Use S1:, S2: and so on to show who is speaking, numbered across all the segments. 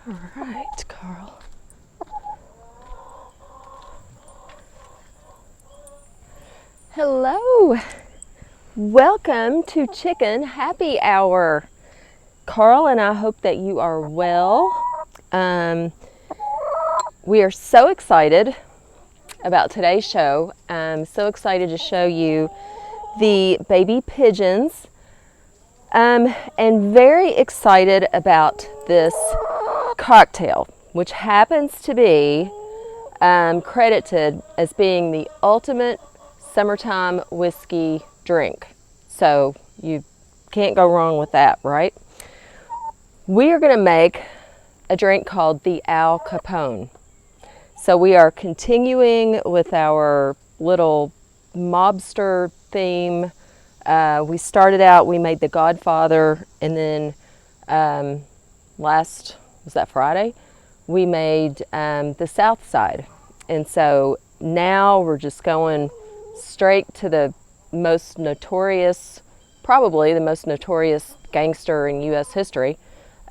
S1: All right, Carl. Hello. Welcome to Chicken Happy Hour. Carl and I hope that you are well. We are so excited about today's show. I'm so excited to show you the baby pigeons. And very excited about this cocktail, which happens to be credited as being the ultimate summertime whiskey drink. So you can't go wrong with that, right? We are going to make a drink called the Al Capone. So we are continuing with our little mobster theme. We started out, we made The Godfather, and then was that Friday? We made The South Side. And so now we're just going straight to the most notorious, probably the most notorious gangster in U.S. history.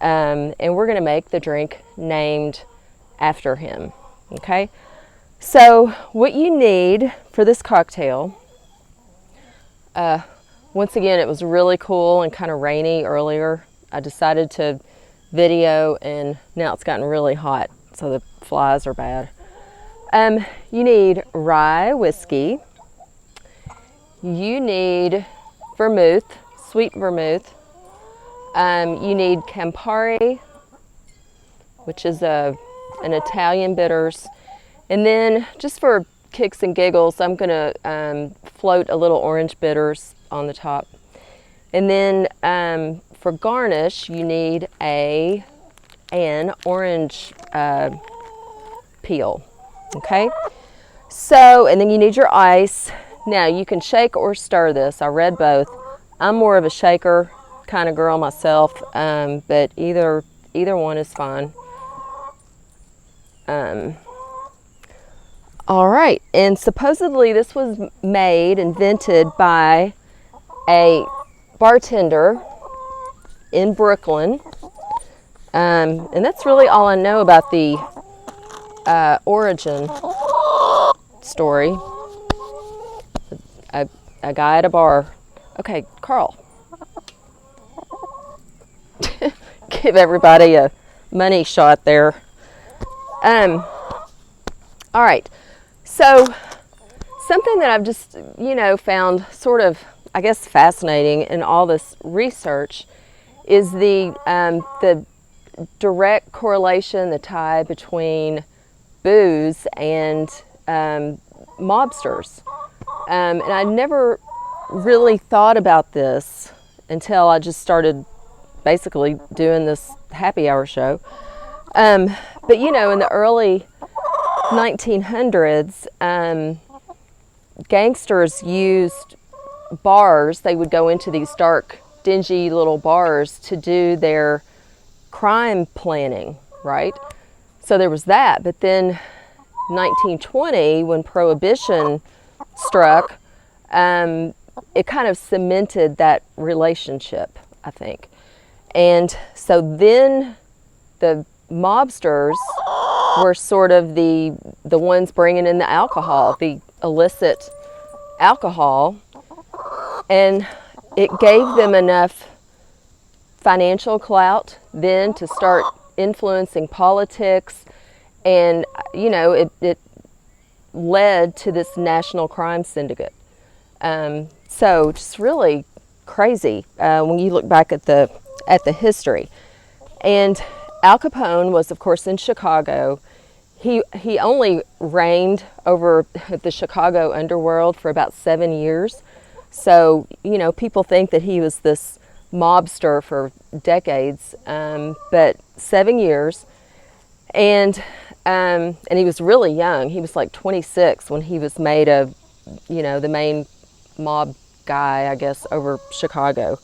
S1: And we're going to make the drink named after him. Okay? So what you need for this cocktail, once again, it was really cool and kind of rainy earlier. I decided to video, and now it's gotten really hot, so the flies are bad. You need rye whiskey. You need vermouth, sweet vermouth. You need Campari, which is an Italian bitters. And then, just for kicks and giggles, I'm going to float a little orange bitters on the top. And then for garnish, you need an orange peel. Okay? So, and then you need your ice. Now, you can shake or stir this. I read both. I'm more of a shaker kind of girl myself, but either one is fine. All right, and supposedly this was invented by a bartender in Brooklyn, and that's really all I know about the origin story. A guy at a bar. Okay, Carl. Give everybody a money shot there. All right. So something that I've just, found sort of, I guess, fascinating in all this research is the direct correlation, the tie between booze and mobsters. And I never really thought about this until I just started basically doing this happy hour show. But in the early 1900s, gangsters used bars. They would go into these dark, dingy little bars to do their crime planning, right? So there was that. But then 1920, when Prohibition struck, it kind of cemented that relationship, I think. And so then the mobsters were sort of the ones bringing in the alcohol, the illicit alcohol, and it gave them enough financial clout then to start influencing politics, and it led to this national crime syndicate. So just really crazy when you look back at the history. And Al Capone was, of course, in Chicago. He only reigned over the Chicago underworld for about 7 years. So, people think that he was this mobster for decades, but 7 years. And he was really young. He was like 26 when he was made the main mob guy, I guess, over Chicago.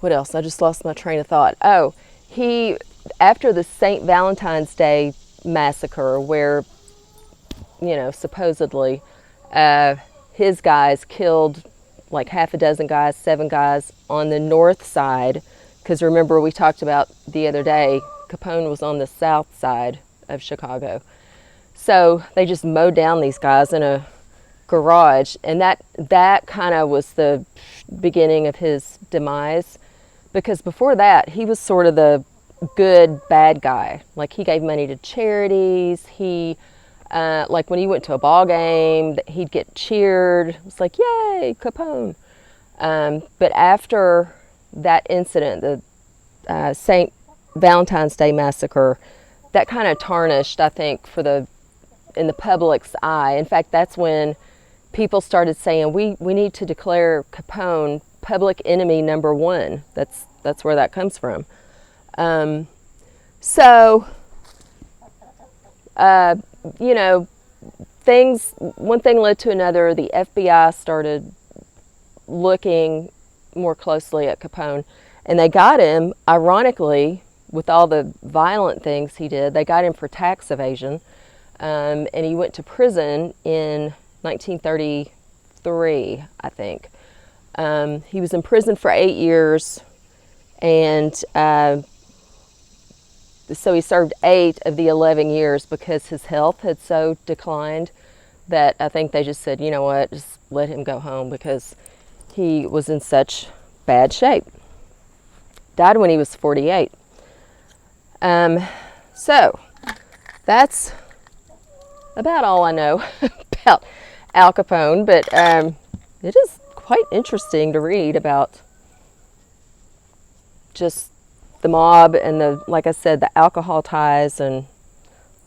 S1: What else? I just lost my train of thought. Oh, after the St. Valentine's Day massacre, where, supposedly his guys killed like half a dozen guys, 7 guys on the north side Because remember, we talked about the other day, Capone was on the south side of Chicago. So they just mowed down these guys in a garage, and that kind of was the beginning of his demise, because before that he was sort of the good bad guy. Like, he gave money to charities. He like when he went to a ball game, he'd get cheered. It was like, yay, Capone. But after that incident, the St. Valentine's Day massacre, that kind of tarnished, I think, in the public's eye. In fact, that's when people started saying, we need to declare Capone public enemy number one. That's where that comes from. You know, one thing led to another. The FBI started looking more closely at Capone, and they got him, ironically, with all the violent things he did, they got him for tax evasion, and he went to prison in 1933, I think. He was in prison for 8 years, and so he served 8 of the 11 years because his health had so declined that I think they just said, you know what, just let him go home because he was in such bad shape. Died when he was 48. So that's about all I know about Al Capone, but it is quite interesting to read about just the mob and like I said, the alcohol ties and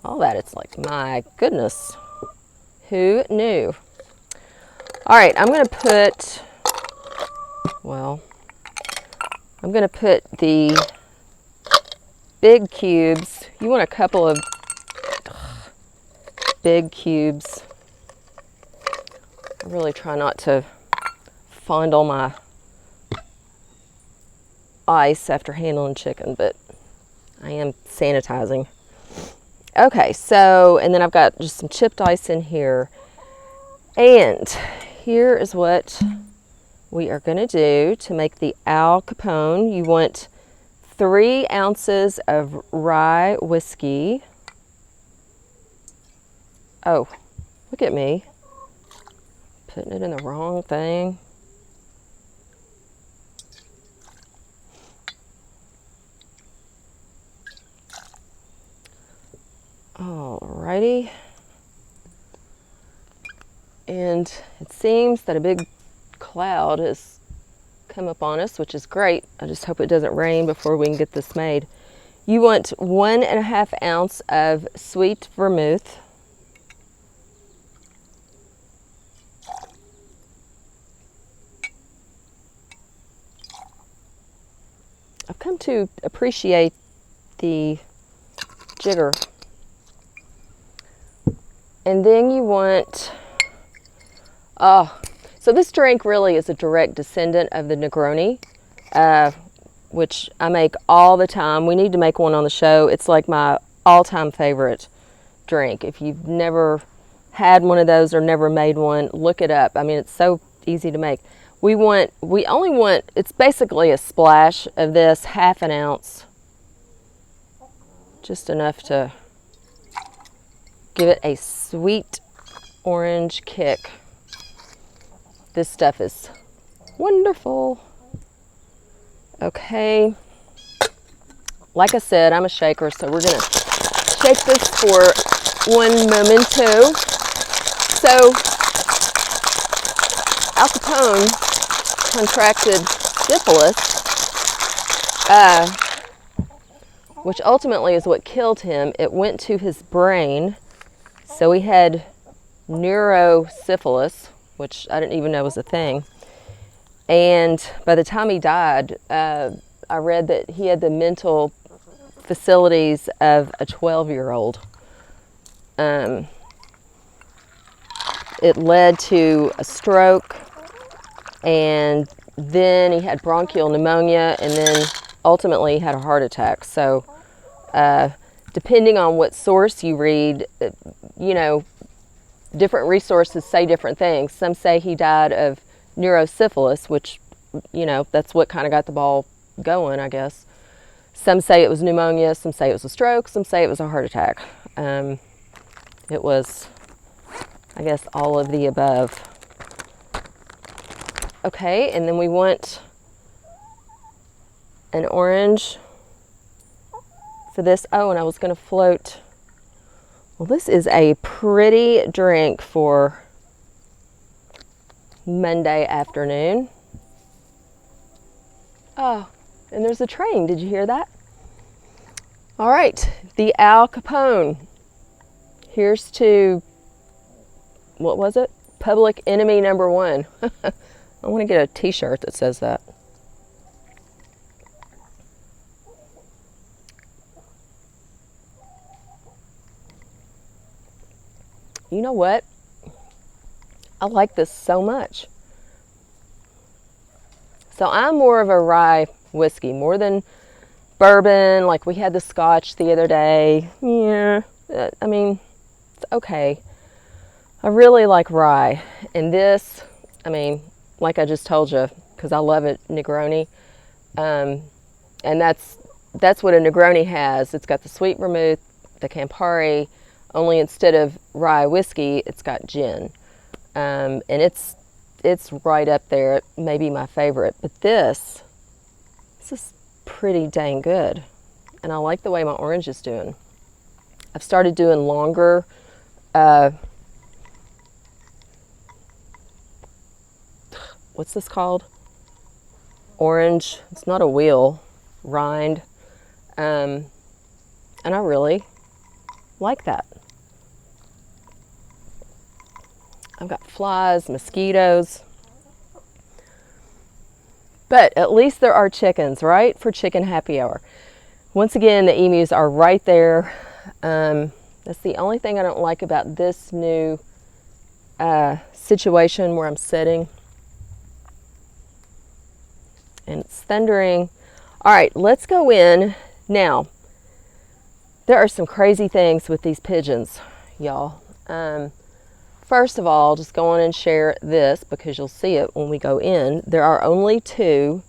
S1: all that. It's like, my goodness, who knew? All right, I'm going to put the big cubes. You want a couple of big cubes. I really try not to fondle my ice after handling chicken, but I am sanitizing. Okay, so, and then I've got just some chipped ice in here. And here is what we are going to do to make the Al Capone. You want 3 ounces of rye whiskey. Oh, look at me. Putting it in the wrong thing. Alrighty. And it seems that a big cloud has come up on us, which is great. I just hope it doesn't rain before we can get this made. You want 1.5 ounce of sweet vermouth. I've come to appreciate the jigger. And then you want, so this drink really is a direct descendant of the Negroni, which I make all the time. We need to make one on the show. It's like my all-time favorite drink. If you've never had one of those or never made one, look it up. I mean, it's so easy to make. We only want, it's basically a splash of this, 1/2 ounce, just enough to give it a sweet orange kick. This stuff is wonderful. Okay. Like I said, I'm a shaker, so we're going to shake this for one momento. So, Al Capone contracted syphilis, which ultimately is what killed him. It went to his brain. So he had neurosyphilis, which I didn't even know was a thing. And by the time he died, I read that he had the mental facilities of a 12-year-old. It led to a stroke, and then he had bronchial pneumonia, and then ultimately he had a heart attack. So depending on what source you read, you know, different resources say different things. Some say he died of neurosyphilis, which, you know, that's what kind of got the ball going, I guess. Some say it was pneumonia, some say it was a stroke, some say it was a heart attack. It was, I guess, all of the above. Okay, and then we want an orange for this. Oh, and I was going to float. Well, this is a pretty drink for Monday afternoon. Oh, and there's a train. Did you hear that? All right, the Al Capone. Here's to, what was it? Public enemy number one. I want to get a t-shirt that says that. You know what? I like this so much. So I'm more of a rye whiskey, more than bourbon. Like we had the Scotch the other day. Yeah, I mean, it's okay. I really like rye. And this, I mean, like I just told you, because I love it, Negroni. And that's what a Negroni has. It's got the sweet vermouth, the Campari, only instead of rye whiskey, it's got gin. And it's right up there. It may be my favorite. But this is pretty dang good. And I like the way my orange is doing. I've started doing longer what's this called? Orange. It's not a wheel. Rind. And I really like that. I've got flies, mosquitoes. But at least there are chickens, right? For chicken happy hour. Once again, the emus are right there. That's the only thing I don't like about this new situation where I'm sitting. And it's thundering. All right, let's go in. Now, there are some crazy things with these pigeons, y'all. First of all, just go on and share this because you'll see it when we go in. There are only 2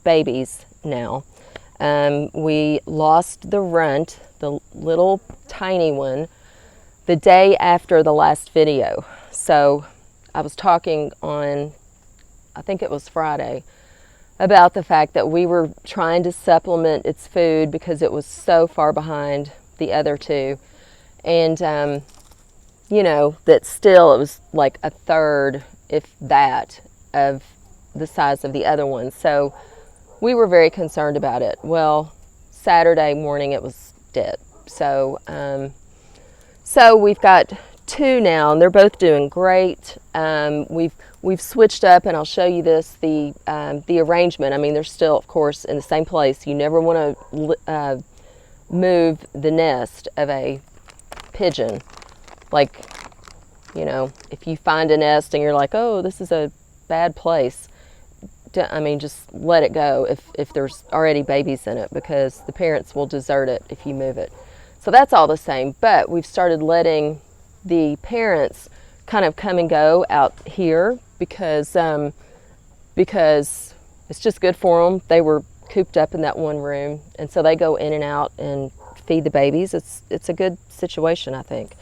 S1: babies now. We lost the runt, the little tiny one, the day after the last video. So I was talking on, I think it was Friday, about the fact that we were trying to supplement its food because it was so far behind the other 2. And, you know, that still it was like a third, if that, of the size of the other one. So we were very concerned about it. Well, Saturday morning it was dead. So, so we've got 2 now, and they're both doing great. We've switched up, and I'll show you this, the arrangement. I mean, they're still, of course, in the same place. You never want to move the nest of a pigeon. Like, you know, if you find a nest and you're like, oh, this is a bad place, I mean, just let it go if there's already babies in it, because the parents will desert it if you move it. So that's all the same. But we've started letting the parents kind of come and go out here because it's just good for them. They were cooped up in that one room, and so they go in and out and feed the babies. It's a good situation, I think.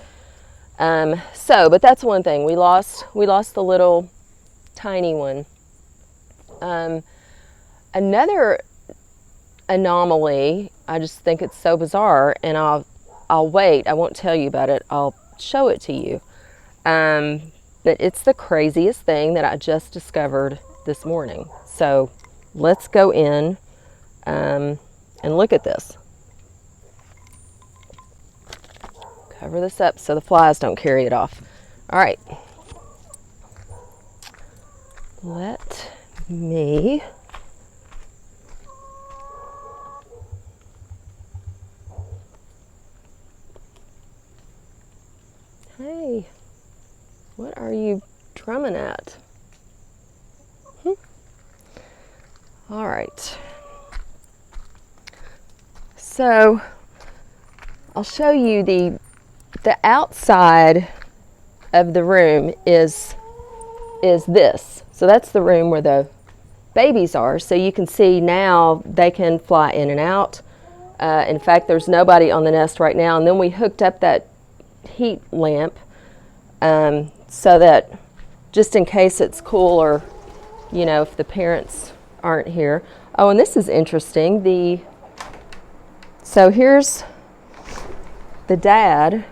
S1: But that's one thing. We lost the little tiny one. Another anomaly, I just think it's so bizarre, and I'll wait. I won't tell you about it. I'll show it to you. But it's the craziest thing that I just discovered this morning. So let's go in and look at this. Cover this up so the flies don't carry it off. All right. Let me Hey, what are you drumming at? All right. So I'll show you the outside of the room is this. So that's the room where the babies are. So you can see now they can fly in and out. In fact, there's nobody on the nest right now. And then we hooked up that heat lamp so that just in case it's cooler, you know, if the parents aren't here. Oh, and this is interesting. So here's the dad,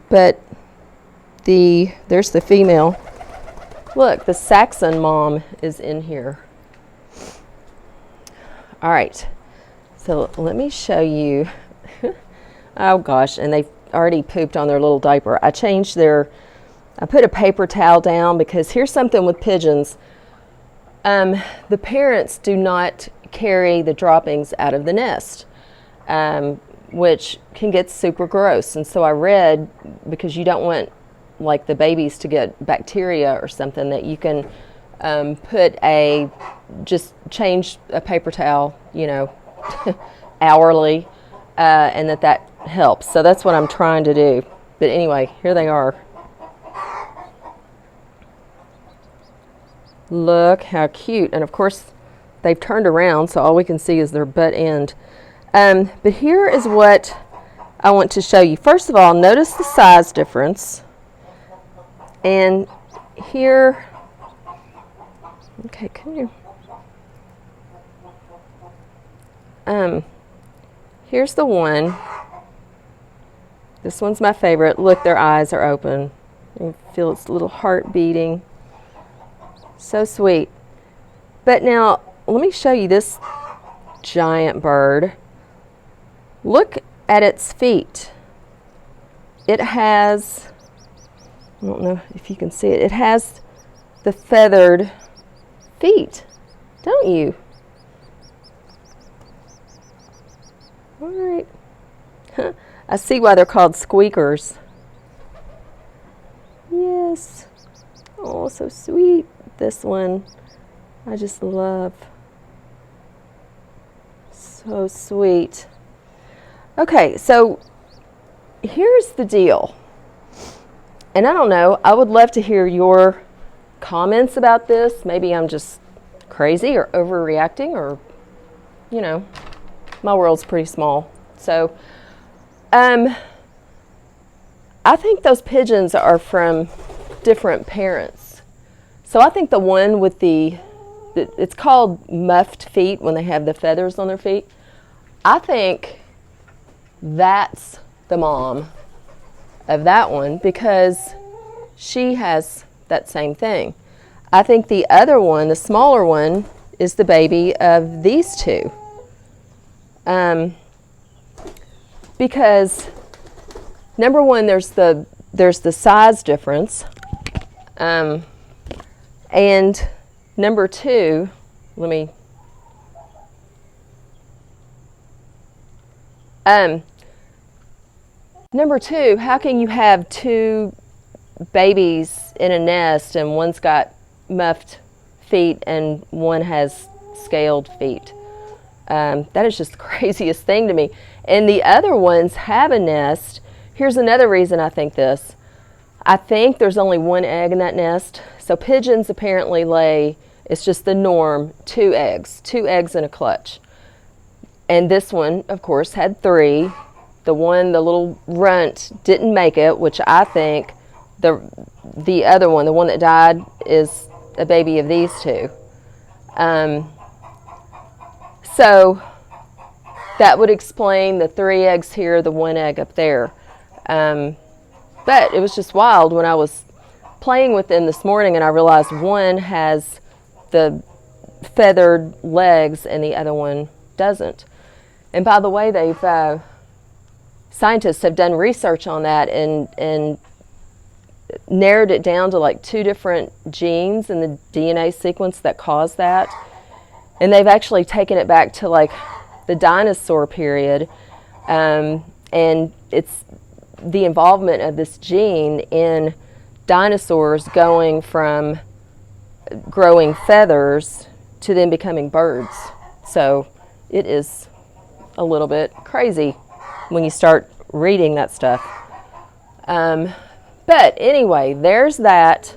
S1: but there's the female. Look, the Saxon mom is in here. All right, so let me show you. Oh gosh, and they've already pooped on their little diaper. I put a paper towel down because here's something with pigeons. The parents do not carry the droppings out of the nest, which can get super gross. And so I read, because you don't want like the babies to get bacteria or something, that you can just change a paper towel, you know, hourly, and that helps. So that's what I'm trying to do. But anyway, here they are. Look how cute. And of course, they've turned around, so all we can see is their butt end. But here is what I want to show you. First of all, notice the size difference. And here, okay, come here. Here's the one. This one's my favorite. Look, their eyes are open. You feel its little heart beating. So sweet. But now, let me show you this giant bird. Look at its feet. It has, I don't know if you can see it, it has the feathered feet, don't you? All right. I see why they're called squeakers. Yes. Oh, so sweet. This one, I just love. So sweet. Okay, so here's the deal. And I don't know, I would love to hear your comments about this. Maybe I'm just crazy or overreacting, or, you know, my world's pretty small. So, I think those pigeons are from different parents. So I think the one with it's called muffed feet when they have the feathers on their feet. I think that's the mom of that one because she has that same thing. I think the other one, the smaller one, is the baby of these two. Because number one, there's the size difference. And number two, number two, how can you have two babies in a nest and one's got muffed feet and one has scaled feet? That is just the craziest thing to me. And the other ones have a nest. Here's another reason I think this. I think there's only one egg in that nest. So pigeons apparently lay, it's just the norm, 2 eggs in a clutch. And this one, of course, had 3. The little runt, didn't make it, which I think the other one, the one that died, is a baby of these 2. So that would explain the 3 eggs here, the 1 egg up there. But it was just wild when I was playing with them this morning and I realized one has the feathered legs and the other one doesn't. And by the way, scientists have done research on that and narrowed it down to like 2 different genes in the DNA sequence that cause that. And they've actually taken it back to like the dinosaur period. And it's the involvement of this gene in dinosaurs going from growing feathers to then becoming birds. So it is a little bit crazy when you start reading that stuff. But anyway, there's that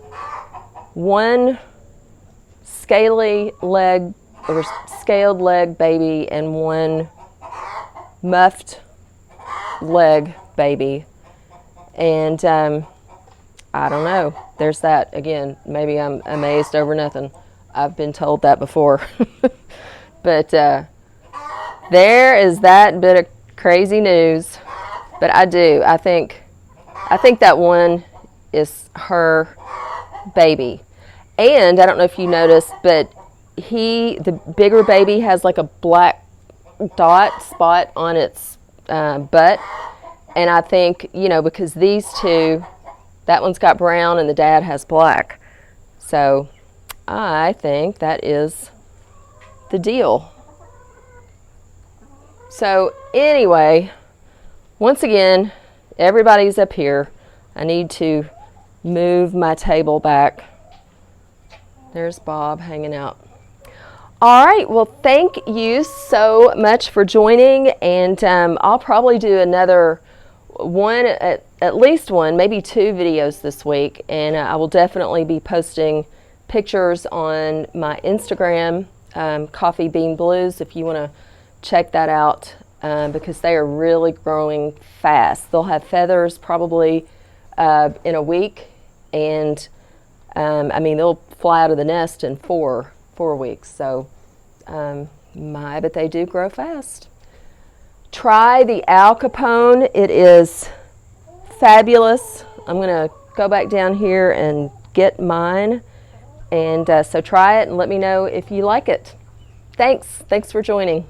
S1: one scaled leg baby and one muffed leg baby. And I don't know. There's that. Again, maybe I'm amazed over nothing. I've been told that before. But there is that bit of crazy news. But I think that one is her baby. And I don't know if you noticed, but the bigger baby has like a black spot on its butt. And I think, because these two, that one's got brown and the dad has black. So I think that is the deal. So anyway, once again, everybody's up here. I need to move my table back. There's Bob hanging out. All right, well, thank you so much for joining, and I'll probably do another one, at least one, maybe 2 videos this week, and I will definitely be posting pictures on my Instagram, Coffee Bean Blues, if you want to check that out, because they are really growing fast. They'll have feathers probably in a week, and they'll fly out of the nest in 4 weeks. So, but they do grow fast. Try the Al Capone. It is fabulous. I'm going to go back down here and get mine. And so try it and let me know if you like it. Thanks for joining.